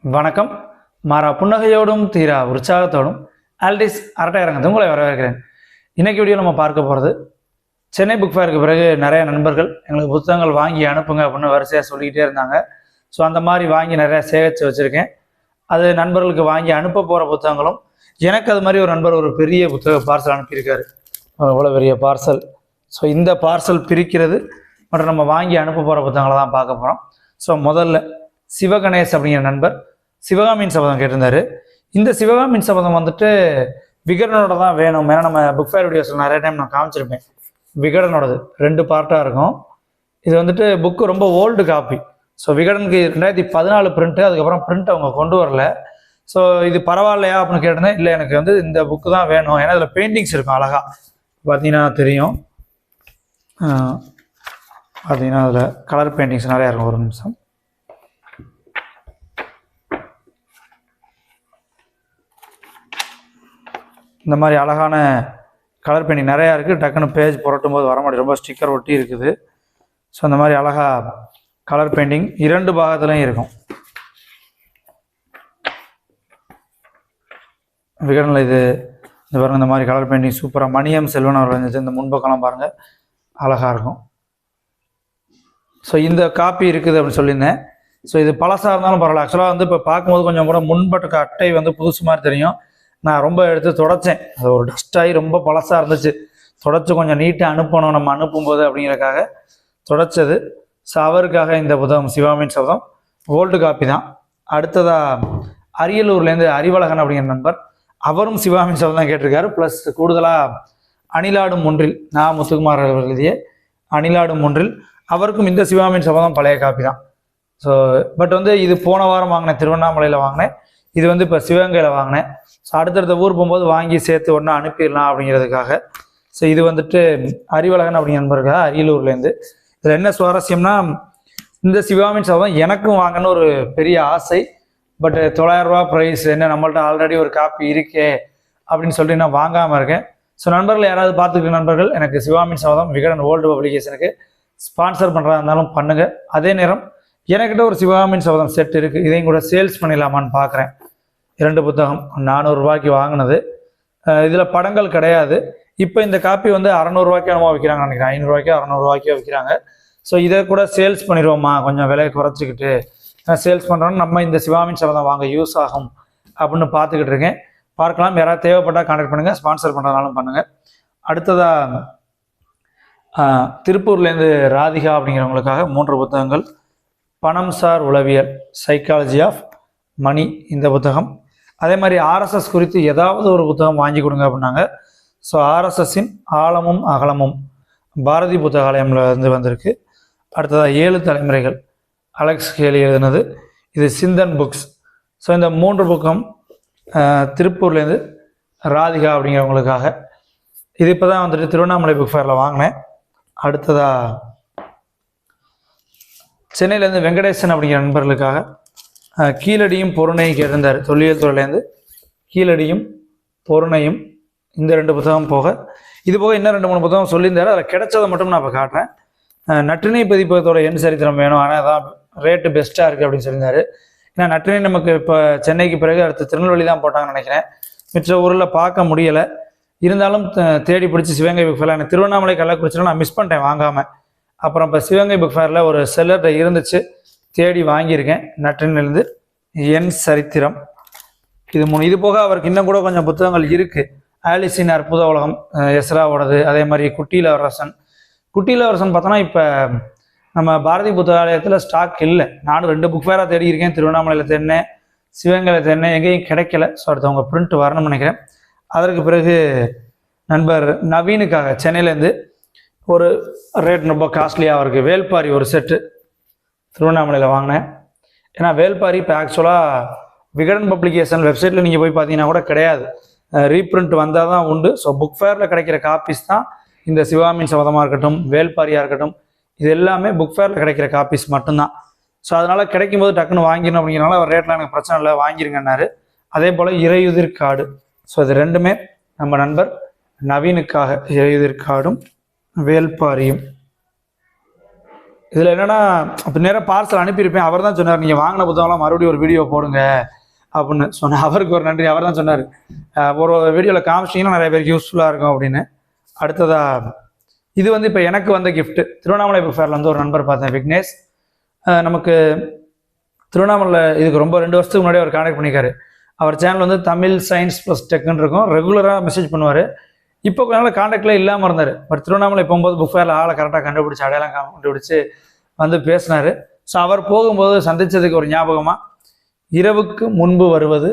வணக்கம். மாறா புன்னகையோடும் தீரா உற்சாகத்தோடும் ஆல்டிஸ் அரட்டையரங்கத்தை உங்களை வரவேற்கிறேன். இன்றைக்கி வீடியோ நம்ம பார்க்க போகிறது, சென்னை புக் ஃபேருக்கு பிறகு நிறைய நண்பர்கள் எங்களுக்கு புத்தகங்கள் வாங்கி அனுப்புங்க அப்படின்னு வரிசையாக சொல்லிக்கிட்டே இருந்தாங்க. ஸோ அந்த மாதிரி வாங்கி நிறையா சேகரித்து வச்சுருக்கேன். அது நண்பர்களுக்கு வாங்கி அனுப்ப போகிற புத்தகங்களும், எனக்கு அது மாதிரி ஒரு நண்பர் ஒரு பெரிய புத்தக பார்சல் அனுப்பியிருக்காரு. அவ்வளோ பெரிய பார்சல். ஸோ இந்த பார்சல் பிரிக்கிறது மற்றும் நம்ம வாங்கி அனுப்ப போகிற புத்தகங்களை தான் பார்க்க போகிறோம். ஸோ முதல்ல சிவகணேஷ் அப்படிங்கிற நண்பர் சிவகாமியின் சபதம் கேட்டிருந்தாரு. இந்த சிவகாமியின் சபதம் வந்துட்டு விகடனோட தான் வேணும். ஏன்னா நம்ம புக் ஃபேர் வீடியோஸில் நிறைய டைம் நான் காமிச்சிருப்பேன். விகடனோடது 2 பார்ட்டாக இருக்கும். இது வந்துட்டு புக்கு ரொம்ப ஓல்டு காப்பி. ஸோ விகடனுக்கு 2014 பிரிண்ட்டு, அதுக்கப்புறம் பிரிண்ட் அவங்க கொண்டு வரல. ஸோ இது பரவாயில்லையா அப்படின்னு கேட்டிருந்தேன். இல்லை, எனக்கு வந்து இந்த புக்கு தான் வேணும். ஏன்னா இதில் பெயிண்டிங்ஸ் இருக்கும் அழகாக பார்த்தீங்கன்னா தெரியும். பார்த்தீங்கன்னா அதில் கலர் பெயிண்டிங்ஸ் நிறையா இருக்கும். ஒரு நிமிஷம். இந்த மாதிரி அழகான கலர் பெயிண்டிங் நிறையா இருக்குது. டக்குன்னு பேஜ் புரட்டும் போது வர மாட்டேன், ரொம்ப ஸ்டிக்கர் ஒட்டி இருக்குது. ஸோ அந்த மாதிரி அழகாக கலர் பெயிண்டிங் 2 பாகத்துலையும் இருக்கும். விகடனில் இது பாருங்கள், இந்த மாதிரி கலர் பெயிண்டிங் சூப்பராக மணியம் செல்வன் அவர் வந்துச்சு. இந்த முன்பக்கெல்லாம் பாருங்கள், அழகாக இருக்கும். ஸோ இந்த காப்பி இருக்குது அப்படின்னு சொல்லியிருந்தேன். ஸோ இது பழசாக இருந்தாலும் பரவாயில்ல. ஆக்சுவலாக வந்து இப்போ பார்க்கும்போது கொஞ்சம் கூட முன்பட்டுக்க அட்டை வந்து புதுசு மாதிரி தெரியும். நான் ரொம்ப எடுத்து தொடச்சேன். அது ஒரு டஸ்டாகி ரொம்ப பழசாக இருந்துச்சு. தொடச்சி கொஞ்சம் நீட்டாக அனுப்பணும் நம்ம அனுப்பும்போது அப்படிங்கிறக்காக தொடச்சது. ஸோ அவருக்காக இந்த புத்தகம் சிவகாமியின் சபதம் ஓல்டு காப்பி தான். அடுத்ததாக அரியலூர்லேருந்து அறிவழகன் அப்படிங்கிற நண்பர், அவரும் சிவகாமியின் சபதம் தான் கேட்டிருக்காரு. ப்ளஸ் கூடுதலாக அணிலாடும் ஒன்றில் நான் முத்துக்குமார் எழுதிய அணிலாடும் ஒன்றில் அவருக்கும் இந்த சிவகாமியின் சபதம் பழைய காப்பி தான். ஸோ பட் வந்து இது போன வாரம் வாங்கினேன், திருவண்ணாமலையில் வாங்கினேன். இது வந்து இப்போ சிவகங்கையில் வாங்கினேன். ஸோ அடுத்தடுத்த ஊர் போகும்போது வாங்கி சேர்த்து ஒன்றா அனுப்பிடலாம் அப்படிங்கிறதுக்காக. ஸோ இது வந்துட்டு அறிவழகன் அப்படிங்கிற நண்பருக்காக அரியலூர்லேருந்து. இதில் என்ன சுவாரஸ்யம்னா, இந்த சிவகாமியின் சபதம் எனக்கும் வாங்கன்னு ஒரு பெரிய ஆசை. பட் 900 ரூபா ப்ரைஸ், என்ன நம்மள்ட்ட ஆல்ரெடி ஒரு காப்பி இருக்கே அப்படின்னு சொல்லிட்டு நான் வாங்காமல் இருக்கேன். ஸோ நண்பர்கள் யாராவது பார்த்துக்கிற நண்பர்கள் எனக்கு சிவகாமியின் சபதம் விகடன் ஓல்டு பப்ளிகேஷனுக்கு ஸ்பான்சர் பண்ணுறதா இருந்தாலும் பண்ணுங்கள். அதே நேரம் எனக்கிட்ட ஒரு சிவகாமியின் சபதம் செட் இருக்குது, இதையும் கூட சேல்ஸ் பண்ணிடலாமான்னு பார்க்குறேன். 2 புத்தகம் 400 ரூபாய்க்கு வாங்கினது. இதில் படங்கள் கிடையாது. இப்போ இந்த காப்பி வந்து 600 ரூபாய்க்கு நம்ம விற்கிறாங்க நினைக்கிறேன். 500 ரூபாய்க்கோ 600 ரூபாய்க்கோ விற்கிறாங்க. ஸோ இதை கூட சேல்ஸ் பண்ணிடுவோமா, கொஞ்சம் விலையை குறைச்சிக்கிட்டு சேல்ஸ் பண்ணுறோன்னு நம்ம இந்த சிவகாமியின் சபதம் வாங்க யூஸ் ஆகும் அப்படின்னு பார்த்துக்கிட்டு இருக்கேன். பார்க்கலாம். யாராவது தேவைப்பட்டால் கான்டாக்ட் பண்ணுங்கள், ஸ்பான்சர் பண்ணுறதுனாலும் பண்ணுங்கள். அடுத்ததாக திருப்பூர்லேருந்து ராதிகா அப்படிங்கிறவங்களுக்காக 3 புத்தகங்கள். பணம் சார் உளவியல், சைக்காலஜி ஆஃப் மணி, இந்த புத்தகம். அதே மாதிரி ஆர்எஸ்எஸ் குறித்து ஏதாவது ஒரு புத்தகம் வாங்கி கொடுங்க அப்படின்னாங்க. ஸோ ஆர்எஸ்எஸ்ஸின் ஆழமும் அகலமும் பாரதி புத்தகாலயம்ல இருந்து வந்திருக்கு. அடுத்ததாக 7 தலைமுறைகள் அலெக்ஸ் கேலி எழுதினது. இது சிந்தன் புக்ஸ். ஸோ இந்த 3 புக்கம் திருப்பூர்லேருந்து ராதிகா அப்படிங்கிறவங்களுக்காக. இது இப்போ தான் வந்துட்டு திருவண்ணாமலை புக் ஃபேரில் வாங்கினேன். அடுத்ததாக சென்னையிலேருந்து வெங்கடேசன் அப்படிங்கிற நண்பர்களுக்காக கீழடியும் பொருணையும் கேட்டிருந்தார். தொல்லியல் துறையிலேருந்து கீழடியும் பொருணையும், இந்த 2 புத்தகம் போக, இது போக இன்னும் 2-3 புத்தகம் சொல்லியிருந்தார். அதில் கிடைச்சதை மட்டும் நான் இப்போ காட்டுறேன். நற்றினை பதிப்பகத்தோட எண் சரித்திரம் வேணும், ஆனால் அதான் ரேட்டு பெஸ்ட்டாக இருக்குது அப்படின்னு சொல்லியிருந்தார். ஏன்னா நற்றினை நமக்கு இப்போ சென்னைக்கு பிறகு அடுத்து திருநெல்வேலி தான் போட்டாங்கன்னு நினைக்கிறேன். மிச்ச ஊரில் பார்க்க முடியலை. இருந்தாலும் தேடி பிடிச்சி சிவகங்கை புக் ஃபேரில், எனக்கு திருவண்ணாமலை கள்ளக்குறிச்சியில் நான் மிஸ் பண்ணிட்டேன் வாங்காமல். அப்புறம் இப்போ சிவகங்கை புக் ஃபேரில் ஒரு செல்லர்கிட்ட இருந்துச்சு, தேடி வாங்கியிருக்கேன். நற்றினிலிருந்து என் சரித்திரம் இது 3. இது போக அவருக்கு இன்னும் கூட கொஞ்சம் புத்தகங்கள் இருக்குது. ஆலிஸின் அற்புத உலகம் எஸ்ராவோடது. அதே மாதிரி குட்டியிலவரசன். குட்டியிலவரசன் பார்த்தோன்னா இப்போ நம்ம பாரதி புத்தகாலயத்தில் ஸ்டாக் இல்லை. நானும் 2 புக் ஃபேராக தேடி இருக்கேன். திருவண்ணாமலையில் தேடினேன், சிவகங்கையில் தேடினேன், எங்கேயும் கிடைக்கல. ஸோ அடுத்தவங்க பிரிண்ட் வரணும்னு நினைக்கிறேன். அதற்கு பிறகு நண்பர் நவீனுக்காக சென்னையிலேருந்து ஒரு ரேட் ரொம்ப காஸ்ட்லியாக அவருக்கு வேல்பாரி ஒரு செட்டு திருவண்ணாமலையில் வாங்கினேன். ஏன்னா வேல்பாரி இப்போ ஆக்சுவலாக விகடன் பப்ளிகேஷன் வெப்சைட்டில் நீங்கள் போய் பார்த்தீங்கன்னா கூட கிடையாது, ரீப்ரிண்ட் வந்தால் தான் உண்டு. ஸோ புக் ஃபேரில் கிடைக்கிற காப்பீஸ் தான் இந்த சிவகாமியின் சபதமாக இருக்கட்டும், வேல்பாரியாக இருக்கட்டும், இது எல்லாமே புக் ஃபேரில் கிடைக்கிற காப்பீஸ் மட்டும்தான். ஸோ அதனால் கிடைக்கும்போது டக்குன்னு வாங்கிடணும் அப்படிங்கிறனால அவர் ரேட்டில் எனக்கு பிரச்சனை இல்லை, வாங்கிருங்கன்னாரு. அதே போல் இறையுதிர் காடு. ஸோ இது 2மே நம்ம நண்பர் நவீனுக்காக, இறையுதிர் காடும் வேல்பாரியும். இதில் என்னென்னா இப்போ நேராக பார்சல் அனுப்பியிருப்பேன். அவர் தான் சொன்னார், நீங்கள் வாங்கின புத்தகம்லாம் மறுபடியும் ஒரு வீடியோ போடுங்க அப்படின்னு சொன்னேன். அவருக்கு ஒரு நன்றி. அவர் தான் சொன்னார், ஒரு வீடியோவில் காமிச்சிங்கன்னா நிறைய பேருக்கு யூஸ்ஃபுல்லாக இருக்கும் அப்படின்னு. அடுத்ததாக இது வந்து இப்போ எனக்கு வந்த கிஃப்ட்டு. திருவண்ணாமலை புக் ஃபேரில் வந்து ஒரு நண்பர் பார்த்தேன், விக்னேஷ். நமக்கு திருவண்ணாமலை இதுக்கு ரொம்ப 2 வருஷத்துக்கு முன்னாடி அவர் கான்டாக்ட் பண்ணியிருக்காரு. அவர் சேனல் வந்து தமிழ் சயின்ஸ் ப்ளஸ் டெக்குன்னு இருக்கும். ரெகுலராக மெசேஜ் பண்ணுவார். இப்போ கொஞ்ச நாள் கான்டாக்டில் இல்லாமல் இருந்தார். பட் திருவண்ணாமலை போகும்போது புக் ஃபேரில் ஆளை கரெக்டாக கண்டுபிடிச்சி அடையாளம் கண்டுபிடிச்சி வந்து பேசினார். ஸோ அவர் போகும்போது சந்தித்ததுக்கு ஒரு ஞாபகமாக இரவுக்கு முன்பு வருவது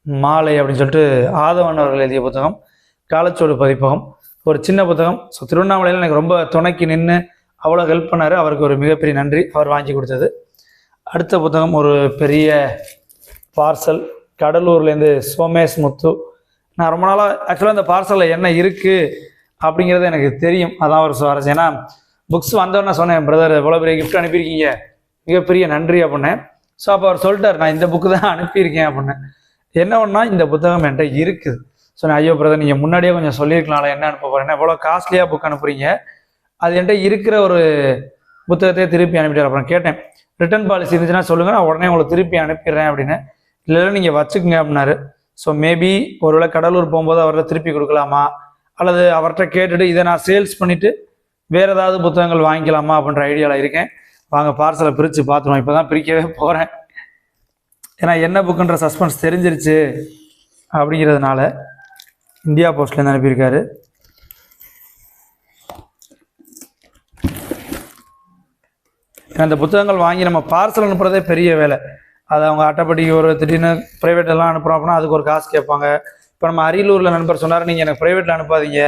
மாலை அப்படின்னு சொல்லிட்டு ஆதவன் அவர்கள் எழுதிய புத்தகம், காலச்சோடு பதிப்பகம், ஒரு சின்ன புத்தகம். ஸோ திருவண்ணாமலையில் எனக்கு ரொம்ப துணைக்கு நின்று அவ்வளோ ஹெல்ப் பண்ணார். அவருக்கு ஒரு மிகப்பெரிய நன்றி, அவர் வாங்கி கொடுத்தது. அடுத்த புத்தகம் ஒரு பெரிய பார்சல் கடலூர்லேருந்து சோமேஷ் முத்து. நான் ரொம்ப நாளாக ஆக்சுவலாக இந்த பார்சலில் என்ன இருக்குது அப்படிங்கிறது எனக்கு தெரியும். அதான் ஒரு சுவாரஸ்யம். ஏன்னா புக்ஸ் வந்தோன்னே சொன்னேன், பிரதர் எவ்வளோ பெரிய கிஃப்ட் அனுப்பியிருக்கீங்க, மிகப்பெரிய நன்றி அப்படின்னேன். ஸோ அப்போ அவர் சொல்லிட்டார், நான் இந்த புக்கு தான் அனுப்பியிருக்கேன் அப்படின்னு. என்ன ஒன்றா இந்த புத்தகம் என்கிட்ட இருக்குது. ஸோ நான் ஐயோ பிரதர் நீங்கள் முன்னாடியே கொஞ்சம் சொல்லியிருக்கலாம்ல, என்ன அனுப்ப போகிறேன், எவ்வளோ காஸ்ட்லியாக புக் அனுப்புறீங்க, அது என்கிட்ட இருக்கிற ஒரு புத்தகத்தையே திருப்பி அனுப்பிட்டார். அப்புறம் கேட்டேன், ரிட்டர்ன் பாலிசி இருந்துச்சுன்னா சொல்லுங்கள், நான் உடனே உங்களுக்கு திருப்பி அனுப்பிடுறேன் அப்படின்னு. இல்லை நீங்கள் வச்சுக்கோங்க அப்படின்னாரு. ஸோ மேபி ஒருவேளை கடலூர் போகும்போது அவர்கிட்ட திருப்பி கொடுக்கலாமா, அல்லது அவர்கிட்ட கேட்டுட்டு இதை நான் சேல்ஸ் பண்ணிவிட்டு வேறு ஏதாவது புத்தகங்கள் வாங்கிக்கலாமா அப்படின்ற ஐடியாவில் இருக்கேன். வாங்க பார்சலை பிரித்து பார்த்துருவோம். இப்போ தான் பிரிக்கவே போகிறேன். ஏன்னா என்ன புக்குன்ற சஸ்பென்ஸ் தெரிஞ்சிருச்சு அப்படிங்கிறதுனால. இந்தியா போஸ்ட்லேருந்து அனுப்பியிருக்காரு. அந்த புத்தகங்கள் வாங்கி நம்ம பார்சல் அனுப்புறதே பெரிய வேலை. அது அவங்க அட்டைப்பட்டிக்கு ஒரு திடீர்னு ப்ரைவேட்டெல்லாம் அனுப்புகிறோம் அப்படின்னா அதுக்கு ஒரு காசு கேட்பாங்க. இப்போ நம்ம அரியலூரில் நண்பர் சொன்னார், நீங்கள் எனக்கு ப்ரைவேட்டில் அனுப்பாதீங்க,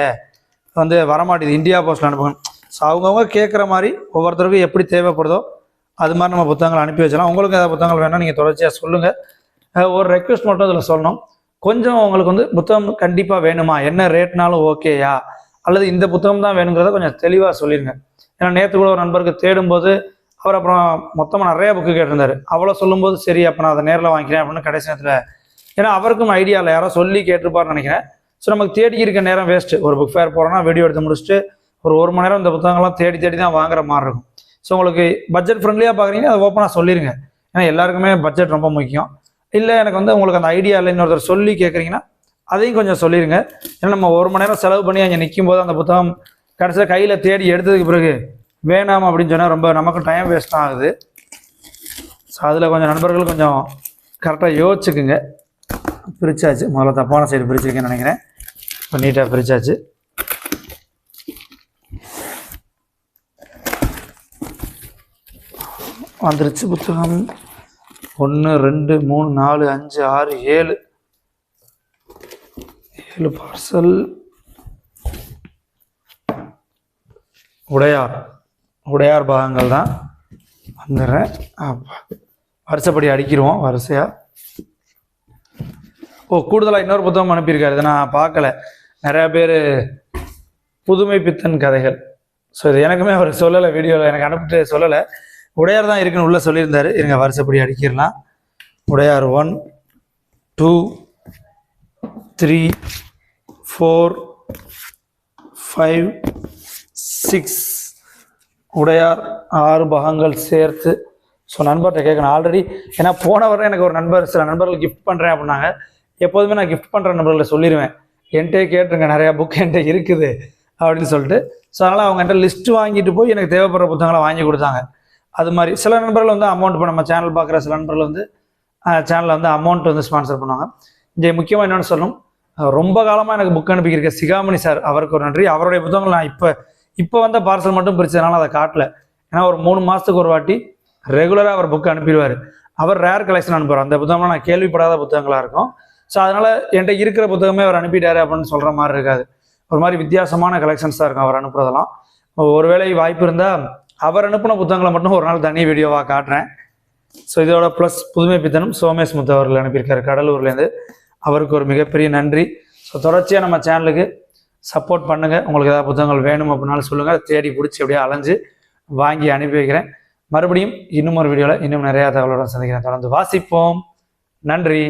வந்து வரமாட்டேது, இந்தியா போஸ்ட்டில் அனுப்புங்க. ஸோ அவங்கவுங்க கேட்குற மாதிரி ஒவ்வொருத்தருக்கும் எப்படி தேவைப்படுதோ அது மாதிரி நம்ம புத்தகங்கள் அனுப்பி வச்சலாம். உங்களுக்கு ஏதாவது புத்தகங்கள் வேணால் நீங்கள் தொடர்ச்சியாக சொல்லுங்கள். ஒரு ரெக்வெஸ்ட் மட்டும் இதில் சொல்லணும், கொஞ்சம் உங்களுக்கு வந்து புத்தகம் கண்டிப்பாக வேணுமா, என்ன ரேட்னாலும் ஓகேயா, அல்லது இந்த புத்தகம் தான் வேணுங்கிறத கொஞ்சம் தெளிவாக சொல்லிடுங்க. ஏன்னா நேற்று கூட ஒரு நண்பருக்கு தேடும்போது அவர் அப்புறம் மொத்தமாக நிறைய புக்கு கேட்டிருந்தார். அவ்வளோ சொல்லும்போது சரி அப்போ நான் அதை நேரில் வாங்கிக்கிறேன் அப்படின்னு கடைசி நேரத்தில், ஏன்னா அவருக்கும் ஐடியா இல்லை, யாரோ சொல்லி கேட்டிருப்பாருன்னு நினைக்கிறேன். ஸோ நமக்கு தேடி இருக்க நேரம் வேஸ்ட்டு. ஒரு புக் ஃபேர் போகிறோன்னா வீடியோ எடுத்து முடிச்சுட்டு ஒரு மணி நேரம் இந்த புத்தகங்கள்லாம் தேடி தான் வாங்குற மாதிரி இருக்கும். ஸோ உங்களுக்கு பட்ஜெட் ஃப்ரெண்ட்லியாக பார்க்குறீங்க, அதை ஓப்பனாக சொல்லிடுங்க. ஏன்னா எல்லாருக்குமே பட்ஜெட் ரொம்ப முக்கியம். இல்லை எனக்கு வந்து உங்களுக்கு அந்த ஐடியா இல்லை, இன்னொருத்தர் சொல்லி கேட்குறீங்கன்னா அதையும் கொஞ்சம் சொல்லிடுங்க. ஏன்னா நம்ம 1 மணி நேரம் செலவு பண்ணி அங்கே நிற்கும் போது அந்த புத்தகம் கடைசியில் கையில் தேடி எடுத்ததுக்கு பிறகு வேணாம் அப்படின்னு சொன்னால் ரொம்ப நமக்கு டைம் வேஸ்ட் ஆகுது. ஸோ அதில் கொஞ்சம் நண்பர்கள் கொஞ்சம் கரெக்டாக யோசிச்சுக்குங்க. பிரிச்சாச்சு, முதல்ல தப்பான சைடு பிரிச்சிருக்கேன்னு நினைக்கிறேன். இப்போ நீட்டாக பிரிச்சாச்சு. வந்துருச்சு புத்தகம். 1 2 3 4 5 6 7 பார்சல். உடையார் பாகங்கள் தான். வந்துடுறேன். வருஷப்படி அடிக்கிடுவோம் வரிசையாக. கூடுதலாக இன்னொரு புத்தகம் அனுப்பியிருக்காரு, இதை நான் பார்க்கல. நிறையா பேர் புதுமை பித்தன் கதைகள். ஸோ இது எனக்குமே அவர் சொல்லலை, வீடியோவில் எனக்கு அனுப்பிட்டு சொல்லலை. உடையார் தான் இருக்குன்னு உள்ளே சொல்லியிருந்தார். இருங்க வருஷப்படி அடிக்கிடலாம். உடையார் 1 2 3 4 5 6 உடையார் 6 பாகங்கள் சேர்த்து. ஸோ நண்பர்கிட்ட கேட்கணும் ஆல்ரெடி. ஏன்னா போன வரை எனக்கு ஒரு நண்பர் சில நண்பர்கள் கிஃப்ட் பண்ணுறேன் அப்படின்னாங்க. எப்போதுமே நான் கிஃப்ட் பண்ணுற நண்பர்களை சொல்லிடுவேன், என்கிட்டே கேட்டுருங்க, நிறையா புக் என்கிட்ட இருக்குது அப்படின்னு சொல்லிட்டு. ஸோ அதனால் அவங்க என்கிட்ட லிஸ்ட்டு வாங்கிட்டு போய் எனக்கு தேவைப்படுற புத்தகங்களை வாங்கி கொடுத்தாங்க. அது மாதிரி சில நண்பர்கள் வந்து அமௌண்ட், இப்போ நம்ம சேனல் பார்க்குற சில நண்பர்கள் வந்து சேனலில் வந்து அமௌண்ட் வந்து ஸ்பான்சர் பண்ணுவாங்க. இங்கே முக்கியமாக என்னென்னு சொல்லணும், ரொம்ப காலமாக எனக்கு புக் அனுப்பிக்கிருக்க சிகாமணி சார், அவருக்கு ஒரு நன்றி. அவருடைய புத்தகங்கள் நான் இப்போ வந்த பார்சல் மட்டும் பிரிச்சதுனால அதை காட்டல. ஏன்னா ஒரு 3 மாதத்துக்கு ஒரு வாட்டி ரெகுலராக அவர் புக்கு அனுப்பிடுவார். அவர் ரேர் கலெக்ஷன் அனுப்புவார். அந்த புத்தகம்லாம் நான் கேள்விப்படாத புத்தகங்களாக இருக்கும். ஸோ அதனால் என்கிட்ட இருக்கிற புத்தகமே அவர் அனுப்பிட்டாரு அப்படின்னு சொல்கிற மாதிரி இருக்காது. ஒரு மாதிரி வித்தியாசமான கலெக்ஷன்ஸ் தான் இருக்கும் அவர் அனுப்புறதெல்லாம். ஒருவேளை வாய்ப்பு இருந்தால் அவர் அனுப்பின புத்தகங்களை மட்டும் ஒரு நாள் தனி வீடியோவாக காட்டுறேன். ஸோ இதோட ப்ளஸ் புதுமை பித்தனும் சோமேஷ் முத்து அவர்கள் அனுப்பியிருக்காரு கடலூர்லேருந்து. அவருக்கு ஒரு மிகப்பெரிய நன்றி. ஸோ தொடர்ச்சியாக நம்ம சேனலுக்கு சப்போர்ட் பண்ணுங்கள். உங்களுக்கு ஏதாவது புத்தகங்கள் வேணும் அப்படின்னாலும் சொல்லுங்கள், தேடி பிடிச்சி அப்படியே அலைஞ்சு வாங்கி அனுப்பி வைக்கிறேன். மறுபடியும் இன்னும் ஒரு வீடியோவில் இன்னும் நிறையா தகவலோட சந்திக்கிறேன். தொடர்ந்து வாசிப்போம். நன்றி.